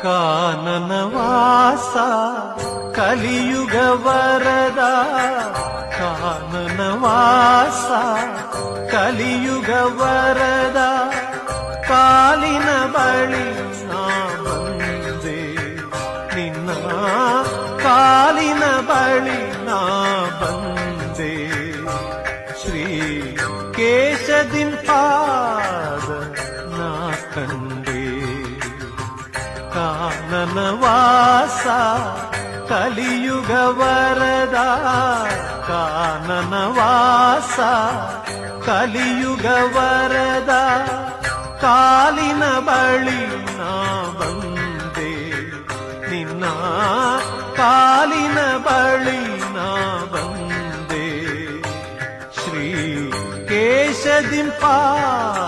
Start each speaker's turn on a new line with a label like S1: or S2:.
S1: ಕಾನನವಾಸ ಕಲಿಯುಗ ವರದ ಕಾನನವಾಸ ಕಲಿಯುಗ ವರದ ಕಾಲಿನ ಬಳಿ ನಾ ಬಂದೆ ನಿನ್ನ ಕಾಲಿನ ಬಳಿ ನಾ ಬಂದೆ ಶ್ರೀ ಕೇಶದಿಂಪಾದ ನಾ ಕಂಡೆ ಕಾನನವಾಸ ಕಲಿಯುಗ ವರದ ಕಾನನವಾಸ ಕಲಿಯುಗ ವರದ ಕಾಲಿನ ಬಳಿ ನಾ ಬಂದೆ ನಿನ್ನ ಕಾಲಿನ ಬಳಿ ನಾ ಬಂದೆ ಶ್ರೀ ಕೇಶದಿಂಪಾದ